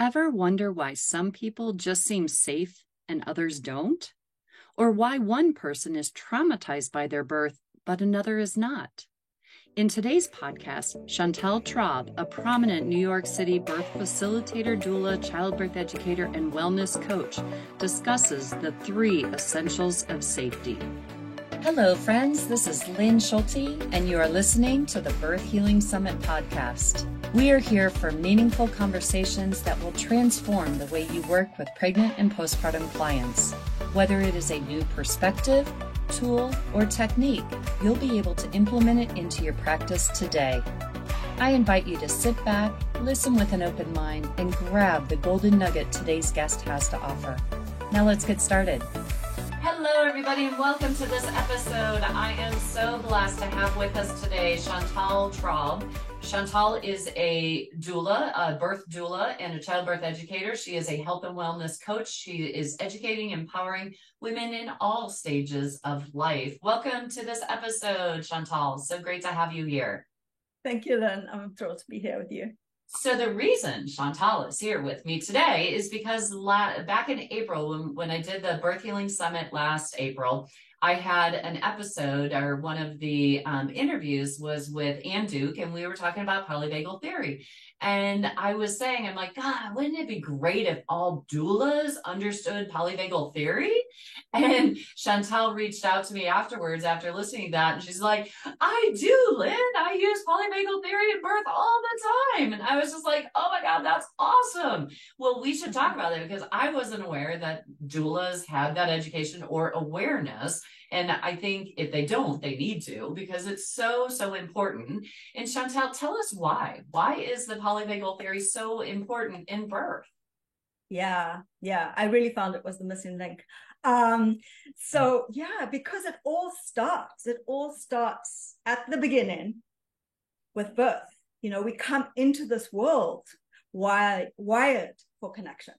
Ever wonder why some people just seem safe and others don't? Or why one person is traumatized by their birth, but another is not? In today's podcast, Chantal Traub, a prominent New York City birth facilitator, doula, childbirth educator, and wellness coach, discusses the 3 essentials of safety. Hello, friends. This is Lynn Schulte, and you are listening to the Birth Healing Summit podcast. We are here for meaningful conversations that will transform the way you work with pregnant and postpartum clients. Whether it is a new perspective, tool, or technique, you'll be able to implement it into your practice today. I invite you to sit back, listen with an open mind, and grab the golden nugget today's guest has to offer. Now let's get started. Hello, everybody, and welcome to this episode. I am so blessed to have with us today Chantal Traub. Chantal is a doula, a birth doula, and a childbirth educator. She is a health and wellness coach. She is educating, empowering women in all stages of life. Welcome to this episode, Chantal. So great to have you here. Thank you, Lynn. I'm thrilled to be here with you. So the reason Chantal is here with me today is because back in April, when I did the Birth Healing Summit last April, I had an episode, or one of the interviews was with Ann Duke, and we were talking about polyvagal theory. And I was saying, I'm like, God, wouldn't it be great if all doulas understood polyvagal theory? And Chantal reached out to me afterwards after listening to that, and she's like, I do, Lynn. I use polyvagal theory in birth all the time. And I was just like, oh my God, that's awesome. Well, we should talk about it because I wasn't aware that doulas had that education or awareness. And I think if they don't, they need to, because it's so, so important. And Chantal, tell us why. Why is the polyvagal theory so important in birth? Yeah, I really found it was the missing link. Because it all starts at the beginning with birth. You know, we come into this world wired for connection.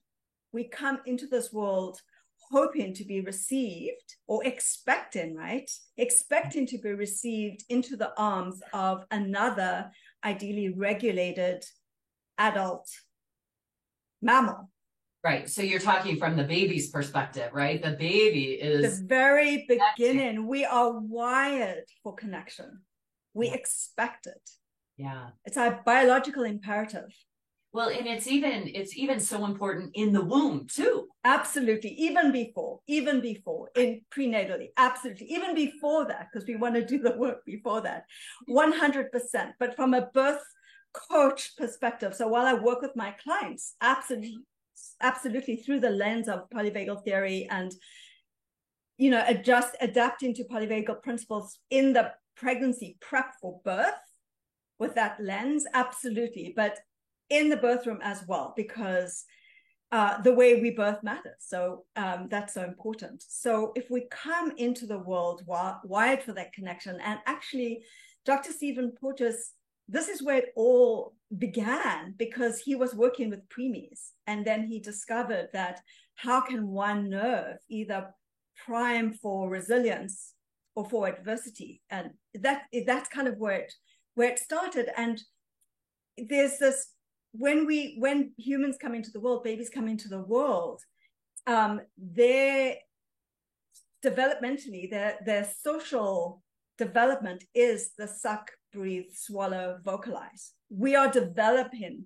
We come into this world hoping to be received, or expecting to be received into the arms of another ideally regulated adult mammal. Right. So you're talking from the baby's perspective, right? The baby is the very beginning. We are wired for connection. We expect it. Yeah. It's our biological imperative. Well, and it's even so important in the womb too. Absolutely. Even before, in prenatally, absolutely. Even before that, because we want to do the work before that, 100%. But from a birth coach perspective, so while I work with my clients, absolutely through the lens of polyvagal theory and, you know, adapting to polyvagal principles in the pregnancy prep for birth with that lens, absolutely. But in the birth room as well, because the way we birth matters. So that's so important. So if we come into the world wired for that connection, and actually Dr. Stephen Porges, this is where it all began, because he was working with preemies, and then he discovered that how can one nerve either prime for resilience or for adversity, and that's kind of where it started. And there's this, when humans come into the world, babies come into the world, their developmentally, their social development is the suck, breathe, swallow, vocalize. We are developing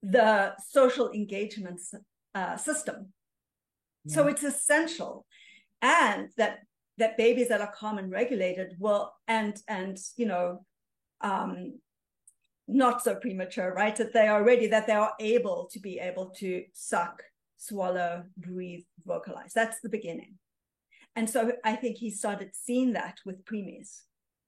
the social engagement system. Yeah. So it's essential. And that babies that are calm and regulated will, and you know, not so premature, right? That they are able to suck, swallow, breathe, vocalize. That's the beginning. And so I think he started seeing that with preemies,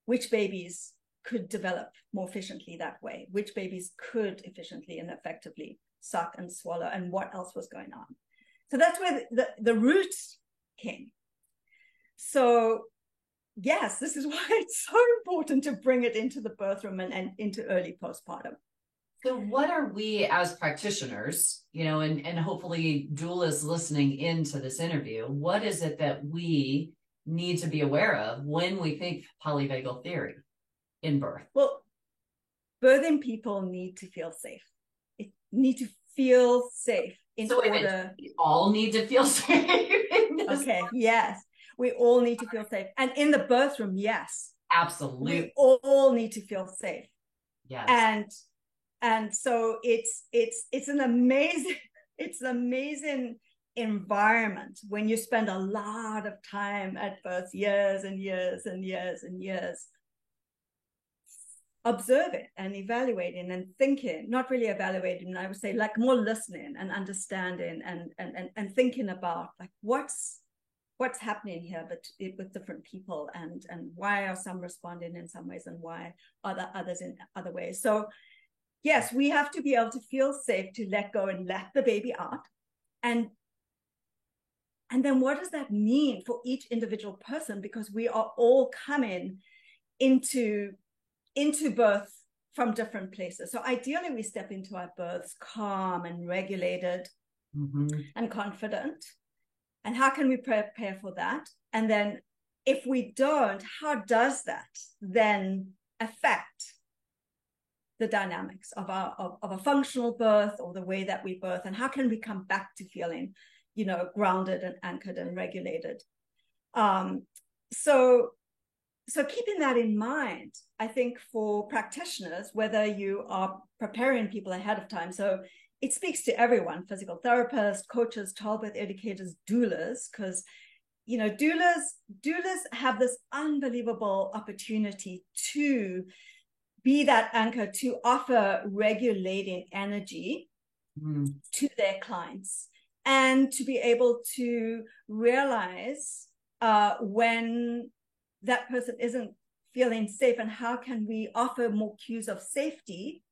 which babies could develop more efficiently that way, which babies could efficiently and effectively suck and swallow, and what else was going on. So that's where the roots came. So yes, this is why it's so important to bring it into the birth room and into early postpartum. So what are we as practitioners, you know, and hopefully doulas listening into this interview, what is it that we need to be aware of when we think polyvagal theory in birth? Well, birthing people need to feel safe. Need to feel safe in so order. We all need to feel safe. Okay, yes. We all need to feel safe. And in the birth room, yes. Absolutely. We all need to feel safe. Yes. And so it's an amazing environment when you spend a lot of time at birth, years and years and years and years, observing and evaluating and thinking, not really evaluating, I would say like more listening and understanding and thinking about like what's happening here, but with different people, and why are some responding in some ways and why are the others in other ways. So yes, we have to be able to feel safe to let go and let the baby out. And then what does that mean for each individual person? Because we are all coming into birth from different places. So ideally we step into our births calm and regulated and confident. And how can we prepare for that? And then if we don't, how does that then affect the dynamics of a functional birth or the way that we birth? And how can we come back to feeling, grounded and anchored and regulated? So keeping that in mind, I think for practitioners, whether you are preparing people ahead of time, so it speaks to everyone, physical therapists, coaches, childbirth educators, doulas, because, doulas have this unbelievable opportunity to be that anchor, to offer regulating energy to their clients, and to be able to realize when that person isn't feeling safe, and how can we offer more cues of safety,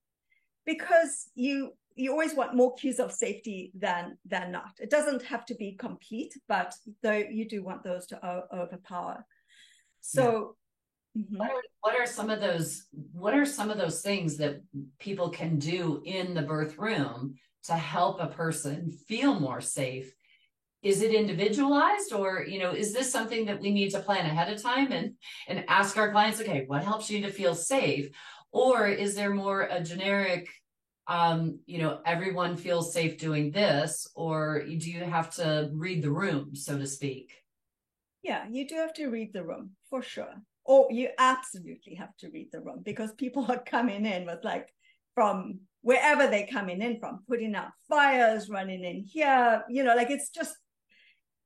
because you always want more cues of safety than not. It doesn't have to be complete, but though you do want those to overpower. So what are some of those things that people can do in the birth room to help a person feel more safe? Is it individualized, or, is this something that we need to plan ahead of time and ask our clients, okay, what helps you to feel safe? Or is there more a generic, everyone feels safe doing this, or do you have to read the room, so to speak? Yeah, you do have to read the room for sure. Or you absolutely have to read the room, because people are coming in with like from wherever they're coming in from, putting out fires, running in here, like it's just,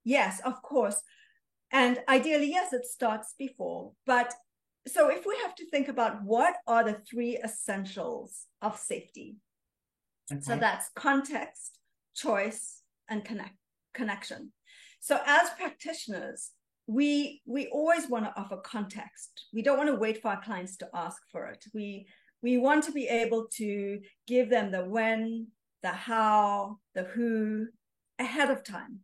yes, of course. And ideally, yes, it starts before. But so if we have to think about what are the 3 essentials of safety, so that's context, choice, and connection. So as practitioners, we always want to offer context. We don't want to wait for our clients to ask for it. We want to be able to give them the when, the how, the who ahead of time.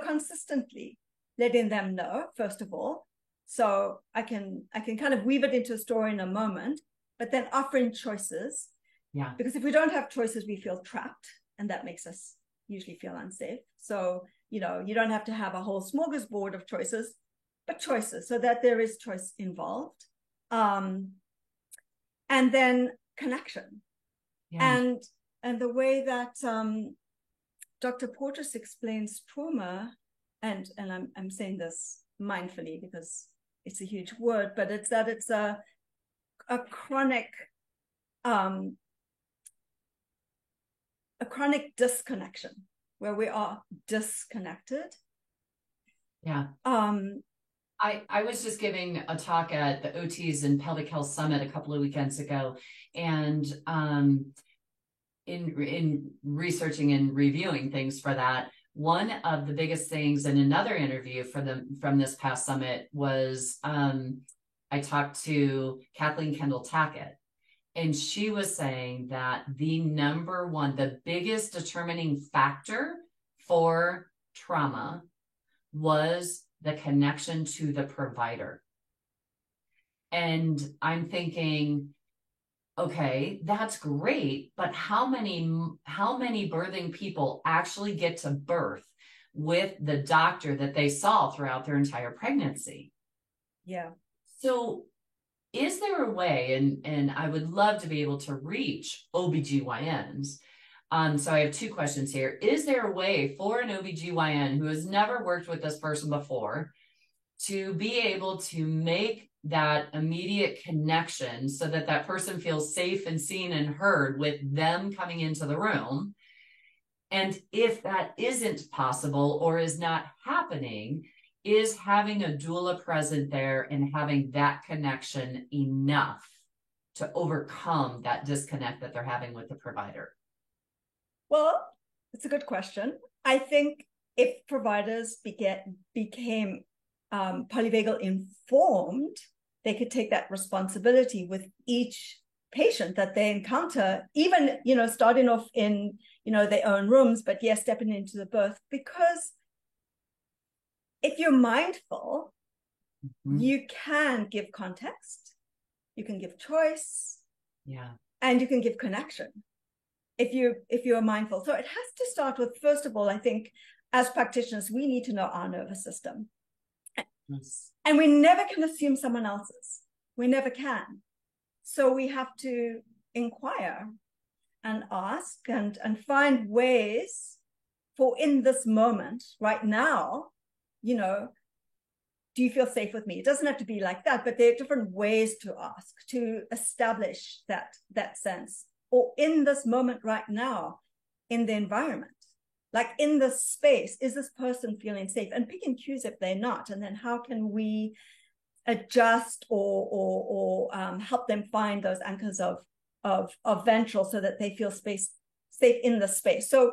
Consistently letting them know, first of all. So I can kind of weave it into a story in a moment, but then offering choices. Yeah. Because if we don't have choices, we feel trapped, and that makes us usually feel unsafe. So, you don't have to have a whole smorgasbord of choices, but choices, so that there is choice involved. And then connection. Yeah. And the way that Dr. Porges explains trauma, and I'm saying this mindfully because it's a huge word, but it's that it's a chronic disconnection, where we are disconnected. Yeah. I was just giving a talk at the OTs and Pelvic Health Summit a couple of weekends ago, and in researching and reviewing things for that, one of the biggest things in another interview from this past summit was I talked to Kathleen Kendall Tackett, and she was saying that the biggest determining factor for trauma was the connection to the provider. And I'm thinking, okay, that's great, but how many birthing people actually get to birth with the doctor that they saw throughout their entire pregnancy? Yeah. So is there a way, and I would love to be able to reach OBGYNs. So I have two questions here. Is there a way for an OBGYN who has never worked with this person before to be able to make that immediate connection so that that person feels safe and seen and heard with them coming into the room? And if that isn't possible or is not happening, is having a doula present there and having that connection enough to overcome that disconnect that they're having with the provider? Well, it's a good question. I think if providers became polyvagal informed, they could take that responsibility with each patient that they encounter, even, starting off in, their own rooms, but yes, stepping into the birth. Because if you're mindful, you can give context, you can give choice, and you can give connection if you're mindful. So it has to start with, first of all, I think as practitioners, we need to know our nervous system. Yes. And we never can assume someone else's. We never can. So we have to inquire and ask and find ways for, in this moment, right now, do you feel safe with me? It doesn't have to be like that, but there are different ways to ask, to establish that sense. Or in this moment right now, in the environment, like in this space, is this person feeling safe? And pick and choose if they're not. And then how can we adjust or help them find those anchors of ventral so that they feel safe in the space. So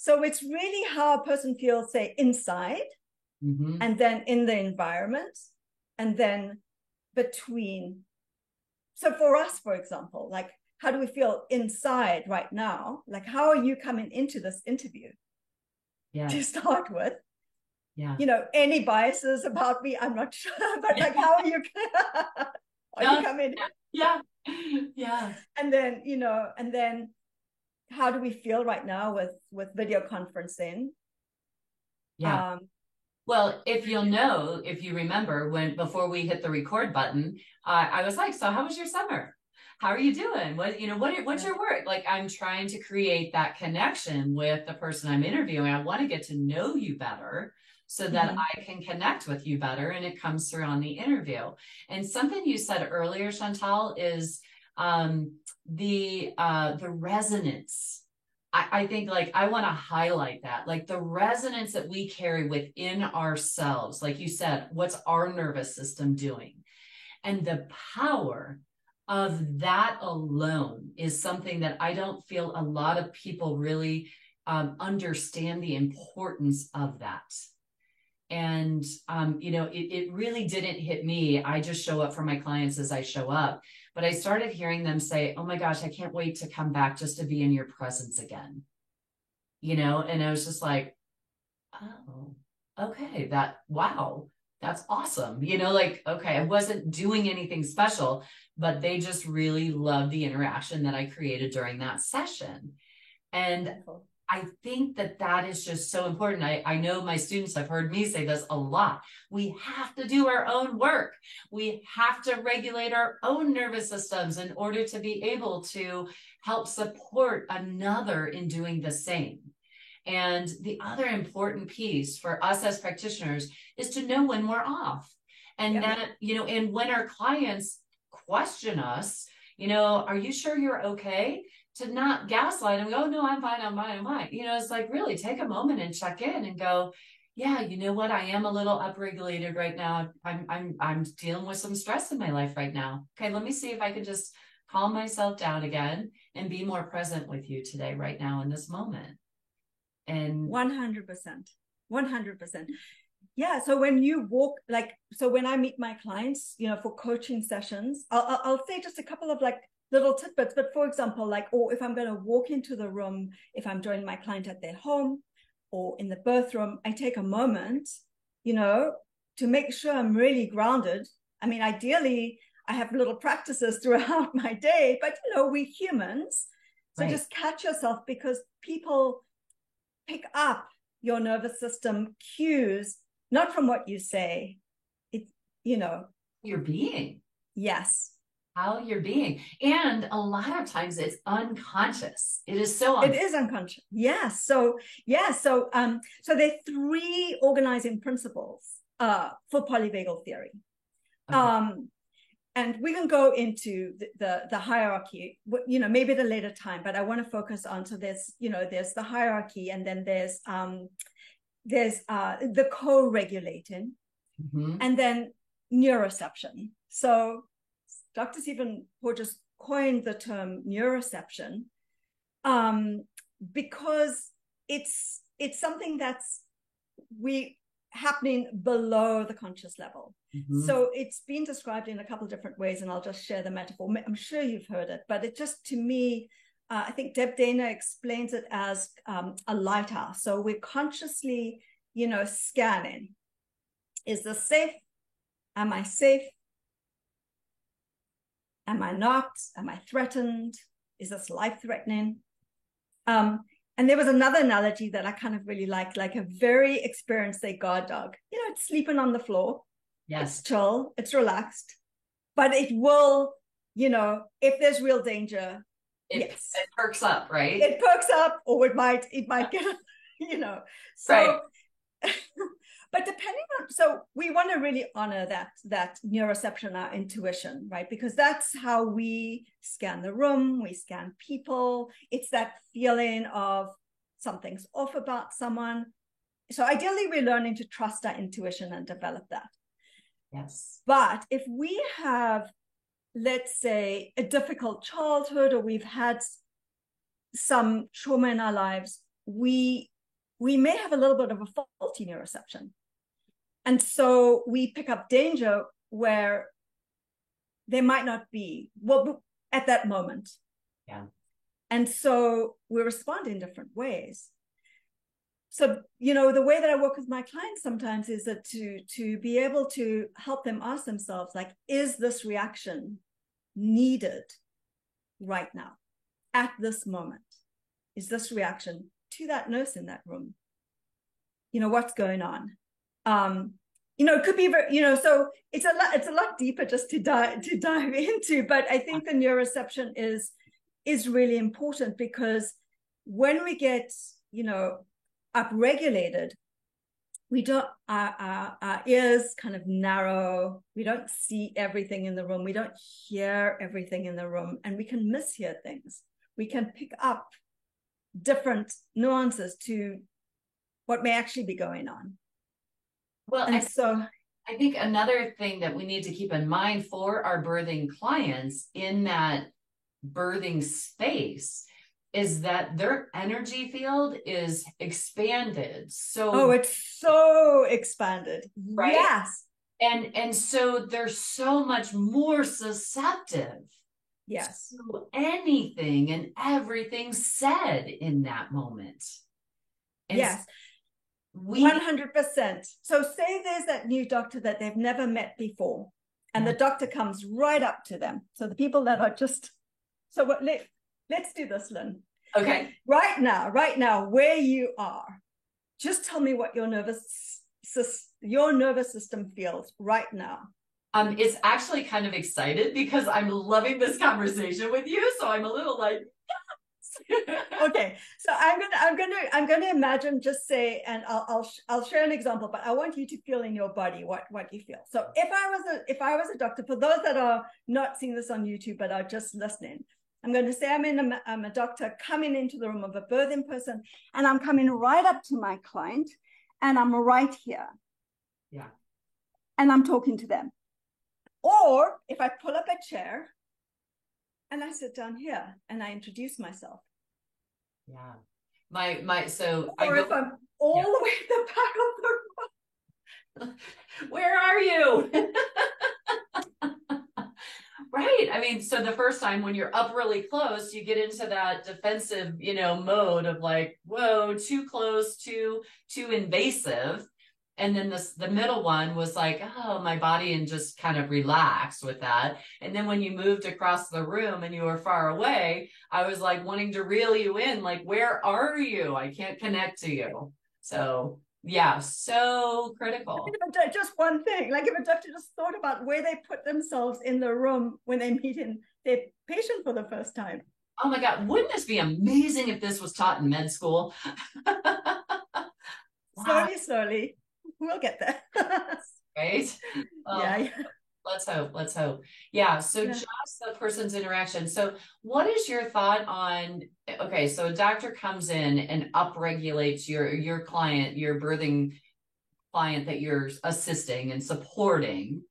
it's really how a person feels, say, inside, and then in the environment, and then between. So for us, for example, like, how do we feel inside right now? Like, how are you coming into this interview? To start with. Any biases about me, I'm not sure, but like, how are you you coming? And then how do we feel right now with video conferencing? Well, if you remember, before we hit the record button, I was like, so how was your summer? How are you doing? What's your work? Like, I'm trying to create that connection with the person I'm interviewing. I want to get to know you better so that I can connect with you better, and it comes through on the interview. And something you said earlier, Chantal, is the resonance. I think, like, I want to highlight that, like, the resonance that we carry within ourselves. Like you said, what's our nervous system doing? And the power of that alone is something that I don't feel a lot of people really understand the importance of that. And, it really didn't hit me. I just show up for my clients as I show up. But I started hearing them say, oh my gosh, I can't wait to come back just to be in your presence again. And I was just like, oh, okay, wow, that's awesome. Like, okay, I wasn't doing anything special, but they just really loved the interaction that I created during that session. And I think that is just so important. I know my students have heard me say this a lot. We have to do our own work. We have to regulate our own nervous systems in order to be able to help support another in doing the same. And the other important piece for us as practitioners is to know when we're off. And that, and when our clients question us, are you sure you're okay? To not gaslight and go, oh, no, I'm fine. It's like, really take a moment and check in and go, yeah, you know what? I am a little upregulated right now. I'm dealing with some stress in my life right now. Okay, let me see if I can just calm myself down again and be more present with you today, right now, in this moment. And 100%. Yeah. So when you walk, so when I meet my clients, for coaching sessions, I'll say just a couple of little tidbits. But for example, or if I'm going to walk into the room, if I'm joining my client at their home or in the birth room, I take a moment, to make sure I'm really grounded. I mean, ideally, I have little practices throughout my day, but we're humans. So just catch yourself, because people pick up your nervous system cues, not from what you say. It's, your being. Yes. how you're being. And a lot of times it's unconscious. It is so It is unconscious. Yes. So so there are three organizing principles for polyvagal theory. Okay. And we can go into the hierarchy, maybe at a later time, but I want to focus on, so there's the hierarchy, and then there's the co-regulating, and then neuroception. So Dr. Stephen Porges coined the term neuroception because it's something that's happening below the conscious level. So it's been described in a couple of different ways, and I'll just share the metaphor. I'm sure you've heard it, but it just, to me, I think Deb Dana explains it as a lighthouse. So we're consciously, scanning. Is this safe? Am I safe? Am I not? Am I threatened? Is this life-threatening? And there was another analogy that I kind of really like a very experienced, say, guard dog. It's sleeping on the floor. Yes. It's chill, it's relaxed, but it will, if there's real danger, it perks up, right? It perks up, or it might get, so, right. But depending on, so we want to really honor that neuroception, our intuition, right? Because that's how we scan the room, we scan people. It's that feeling of something's off about someone. So ideally, we're learning to trust our intuition and develop that. Yes. But if we have, let's say, a difficult childhood, or we've had some trauma in our lives, we may have a little bit of a faulty neuroception. And so we pick up danger where there might not be, at that moment. Yeah. And so we respond in different ways. So, the way that I work with my clients sometimes is that to be able to help them ask themselves, like, is this reaction needed right now, at this moment? Is this reaction to that nurse in that room? What's going on? It could be very, so it's a lot deeper just to dive into, but I think the neuroception is really important, because when we get, upregulated, we don't, our ears kind of narrow, we don't see everything in the room, we don't hear everything in the room, and we can mishear things. We can pick up different nuances to what may actually be going on. Well, and so I think another thing that we need to keep in mind for our birthing clients in that birthing space is that their energy field is expanded. So it's so expanded, right? Yes. And so they're so much more susceptible. Yes. To anything and everything said in that moment. And yes. 100%. So say there's that new doctor that they've never met before, and the doctor comes right up to them. So the people that are just, so what, let's do this, Lynn. Okay. Right now, where you are, just tell me what your nervous system feels right now. It's actually kind of excited because I'm loving this conversation with you. So I'm a little like, okay, so I'm gonna imagine, just say, and I'll share an example, but I want you to feel in your body what you feel. So if I was a doctor, for those that are not seeing this on YouTube but are just listening, I'm going to say I'm a doctor coming into the room of a birthing person, and I'm coming right up to my client, and I'm right here. Yeah. And I'm talking to them. Or if I pull up a chair and I sit down here and I introduce myself. Yeah. So or if I'm all the way at the back of the room. Where are you? Right. I mean, so the first time when you're up really close, you get into that defensive, mode of like, whoa, too close, too invasive. And then the middle one was like, oh, my body, and just kind of relaxed with that. And then when you moved across the room and you were far away, I was like wanting to reel you in, like, where are you? I can't connect to you. So Yeah, so critical. Just one thing, like if a doctor just thought about where they put themselves in the room when they meet in their patient for the first time. Oh my God, wouldn't this be amazing if this was taught in med school? Wow, Slowly, slowly, we'll get there. right? Yeah, Oh, yeah, let's hope. Let's hope. Yeah. So yeah. just the person's interaction. So what is your thought on, okay, so a doctor comes in and upregulates your client, your birthing client that you're assisting and supporting.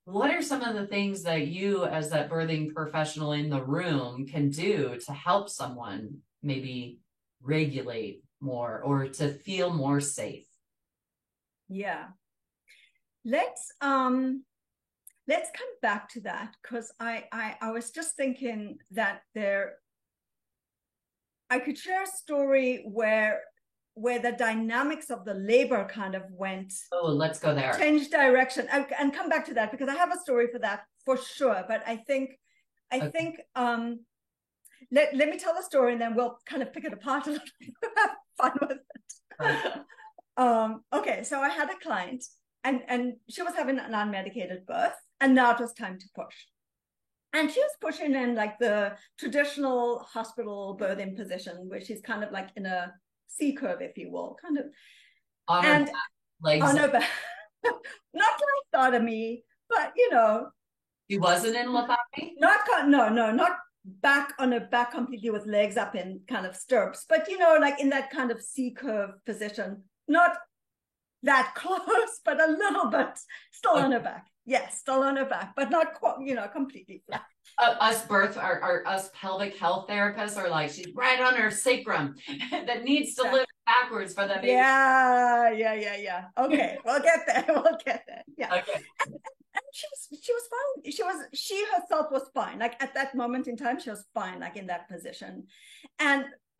What are some of the things that you, as that birthing professional in the room, can do to help someone maybe regulate more or to feel more safe? Yeah. Let's come back to that because I was just thinking that I could share a story where the dynamics of the labor kind of went Oh, let's go there. changed direction and come back to that because I have a story for that for sure. But I think let me tell the story and then we'll kind of pick it apart a little bit. Have fun with it. Right. Okay, so I had a client and she was having an unmedicated birth, and now it was time to push. And she was pushing in like the traditional hospital birthing position, where she's kind of like in a C curve, if you will, kind of. On her And back, legs. on her back, not lithotomy, but She wasn't in lithotomy? not back on her back completely with legs up in kind of stirrups, but like in that kind of C curve position, not that close, but a little bit still on her back. Yes, still on her back, but not quite, completely flat. Us pelvic health therapists are like, she's right on her sacrum that needs to live backwards for the baby. Yeah. Okay, we'll get there. Yeah. Okay. And she was fine. She herself was fine. Like at that moment in time, she was fine, like in that position.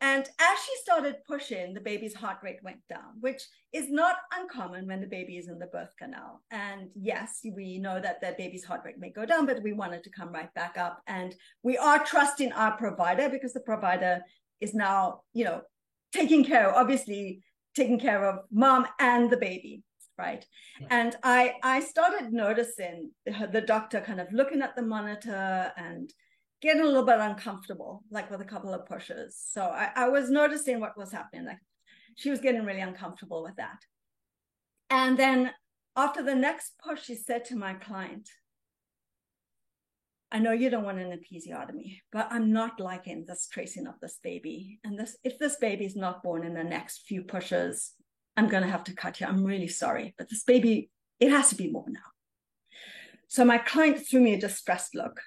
And as she started pushing, the baby's heart rate went down, which is not uncommon when the baby is in the birth canal. And yes, we know that the baby's heart rate may go down, but we want it to come right back up. And we are trusting our provider because the provider is now, taking care of mom and the baby. Right. Yeah. And I started noticing the doctor kind of looking at the monitor and getting a little bit uncomfortable, like with a couple of pushes. So I was noticing what was happening. Like she was getting really uncomfortable with that. And then after the next push, she said to my client, I know you don't want an episiotomy, but I'm not liking this tracing of this baby. And if this baby is not born in the next few pushes, I'm going to have to cut you. I'm really sorry, but this baby, it has to be born now. So my client threw me a distressed look.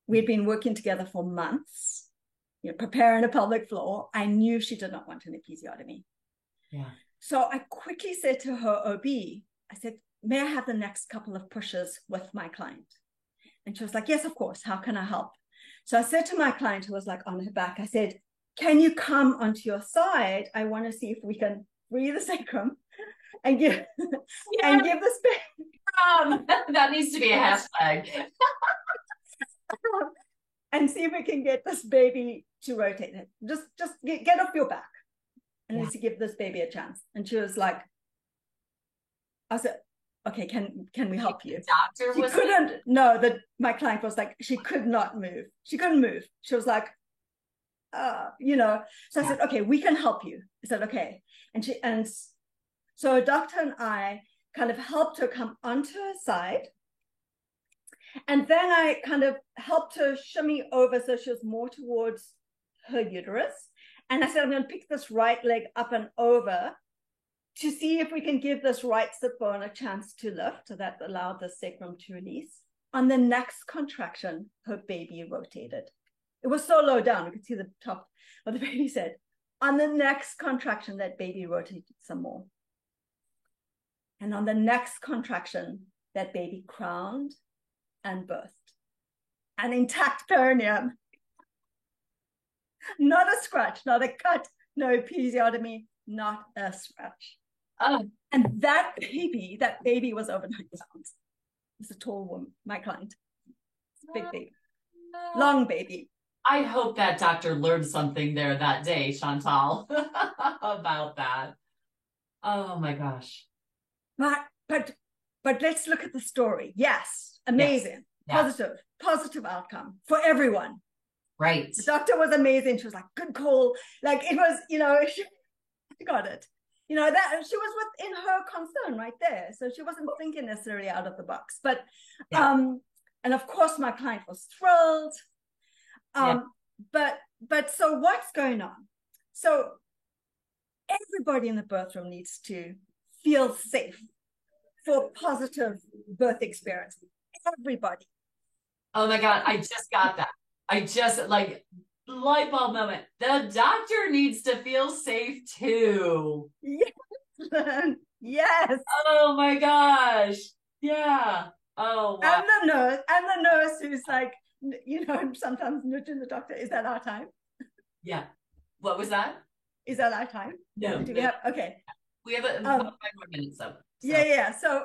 We'd been working together for months, preparing a pelvic floor. I knew she did not want an episiotomy. Yeah. So I quickly said to her OB, I said, may I have the next couple of pushes with my client? And she was like, yes, of course. How can I help? So I said to my client who was like on her back, I said, can you come onto your side? I want to see if we can free the sacrum and give this baby. That needs to be a hashtag. And see if we can get this baby to rotate it. Just get off your back and to give this baby a chance. And she was like, I said, okay, can we help you? The doctor couldn't. No, my client was like, she could not move. She couldn't move. She was like, So I said, okay, we can help you. I said, okay. And so a doctor and I kind of helped her come onto her side. And then I kind of helped her shimmy over so she was more towards her uterus. And I said, I'm going to pick this right leg up and over to see if we can give this right sit bone a chance to lift. So that allowed the sacrum to release. On the next contraction, her baby rotated. It was so low down, you could see the top of the baby's head. On the next contraction, that baby rotated some more. And on the next contraction, that baby crowned and birthed. An intact perineum. Not a scratch, not a cut, no episiotomy, not a scratch. And that baby was over 9 pounds. It's a tall woman, my client. It's a big baby. Long baby. I hope that doctor learned something there that day, Chantal, about that. Oh my gosh. But but but let's look at the story. Yes, Yes. amazing, Yeah. positive outcome for everyone. Right. The doctor was amazing. She was like, good call. Like it was, she got it. That she was within her concern right there. So she wasn't thinking necessarily out of the box. But Yeah. and of course my client was thrilled. Yeah. But so what's going on? So everybody in the birth room needs to feel safe for positive birth experience. Everybody. Oh my God. I just got that. I just like light bulb moment. The doctor needs to feel safe too. Yes. Yes. Oh my gosh. Yeah. Oh wow. And the nurse who's like, sometimes nudging the doctor. Is that our time? Yeah. What was that? Is that our time? No. Do we have? Okay. We have about 5 more minutes though. Yeah. So,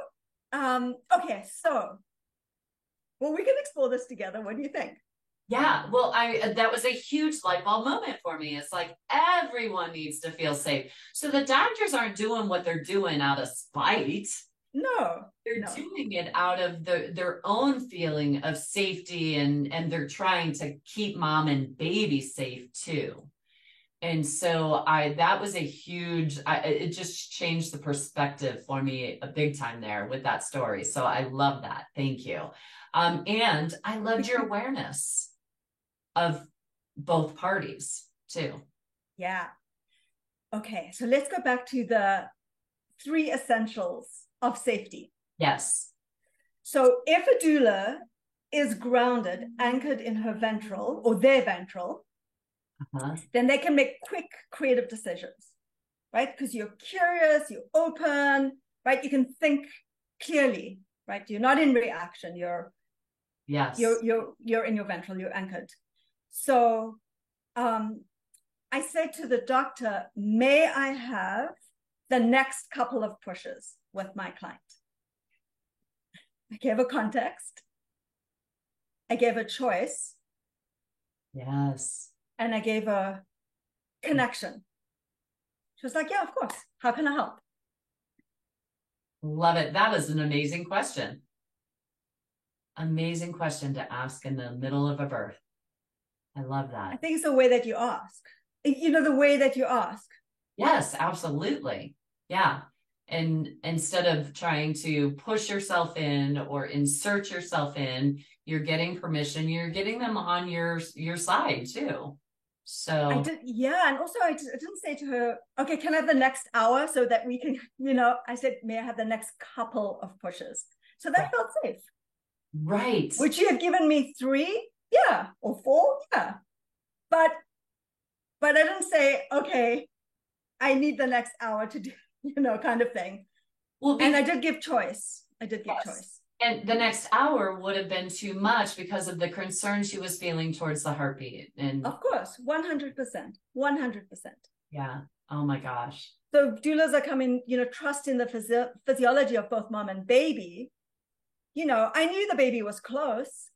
okay. So, well, we can explore this together. What do you think? Yeah, well, that was a huge light bulb moment for me. It's like everyone needs to feel safe. So the doctors aren't doing what they're doing out of spite. No, They're no. doing it out of their own feeling of safety, and they're trying to keep mom and baby safe too. And so that was a huge, it just changed the perspective for me a big time there with that story. So I love that. Thank you. And I loved your awareness of both parties too. Yeah. Okay. So let's go back to the 3 essentials of safety. Yes. So if a doula is grounded, anchored in her ventral or their ventral, then they can make quick creative decisions, right? Because you're curious, you're open, right? You can think clearly, right? You're not in reaction. You're in your ventral, you're anchored. So I said to the doctor, may I have the next couple of pushes with my client? I gave a context. I gave a choice. Yes. And I gave a connection. She was like, yeah, of course. How can I help? Love it. That is an amazing question. Amazing question to ask in the middle of a birth. I love that. I think it's the way that you ask. The way that you ask. Yes, absolutely. Yeah. And instead of trying to push yourself in or insert yourself in, you're getting permission, you're getting them on your side too. So I did, yeah. And also I didn't say to her, okay, can I have the next hour so that we can, I said, may I have the next couple of pushes? So that felt safe. Right. Would you have given me 3? Yeah. Or 4? Yeah. But I didn't say, okay, I need the next hour to do, kind of thing. Well, and I did give choice. Choice. And the next hour would have been too much because of the concern she was feeling towards the heartbeat. And of course, 100%. 100%. Yeah. Oh my gosh. So doulas are coming, trust in the physiology of both mom and baby. I knew the baby was close.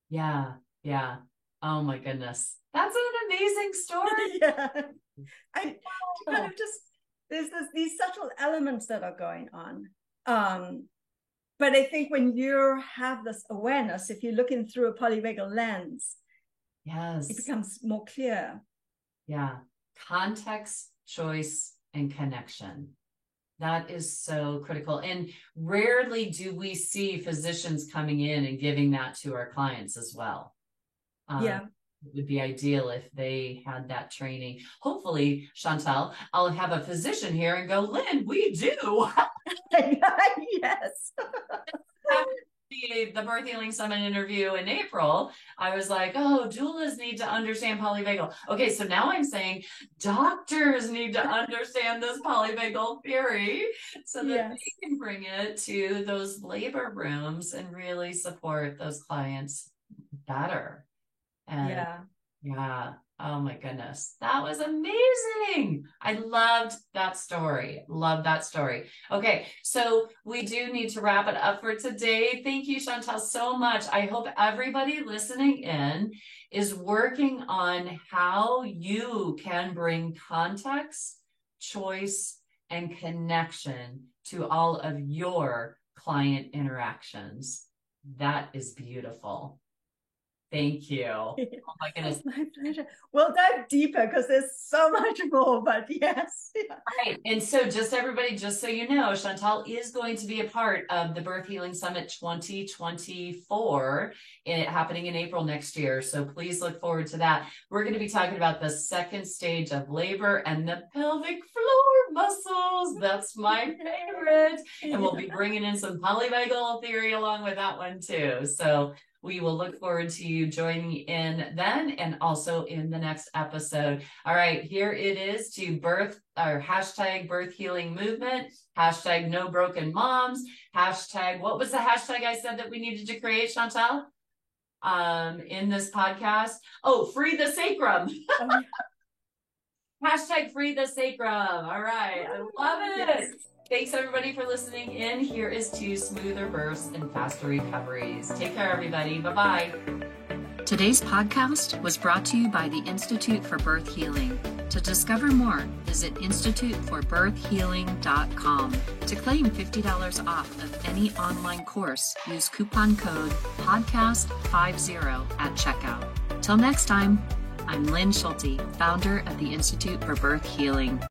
Yeah. Yeah. Oh my goodness. That's an amazing story. Yeah. I kind of just, there's these subtle elements that are going on. But I think when you have this awareness, if you're looking through a polyvagal lens, yes, it becomes more clear. Yeah. Context, choice, and connection. That is so critical. And rarely do we see physicians coming in and giving that to our clients as well. Yeah. It would be ideal if they had that training. Hopefully, Chantal, I'll have a physician here and go, Lynn, we do. Yes. The Birth Healing Summit interview in April, I was like, oh, doulas need to understand polyvagal. Okay, so now I'm saying doctors need to understand this polyvagal theory so that they can bring it to those labor rooms and really support those clients better. And yeah. Oh my goodness. That was amazing. I loved that story. Love that story. Okay. So we do need to wrap it up for today. Thank you, Chantal, so much. I hope everybody listening in is working on how you can bring context, choice, and connection to all of your client interactions. That is beautiful. Thank you. Oh my goodness. My pleasure. We'll dive deeper because there's so much more, but yes. Right. And so just everybody, just so you know, Chantal is going to be a part of the Birth Healing Summit 2024 happening in April next year. So please look forward to that. We're going to be talking about the second stage of labor and the pelvic floor muscles. That's my favorite. And we'll be bringing in some polyvagal theory along with that one too. So we will look forward to you joining in then and also in the next episode. All right, here it is to hashtag birth healing movement, hashtag no broken moms, hashtag, what was the hashtag I said that we needed to create, Chantal, in this podcast? Oh, free the sacrum. Hashtag free the sacrum. All right, I love it. Yes. Thanks everybody for listening in. Here is to smoother births and faster recoveries. Take care, everybody. Bye-bye. Today's podcast was brought to you by the Institute for Birth Healing. To discover more, visit instituteforbirthhealing.com. To claim $50 off of any online course, use coupon code PODCAST50 at checkout. Till next time, I'm Lynn Schulte, founder of the Institute for Birth Healing.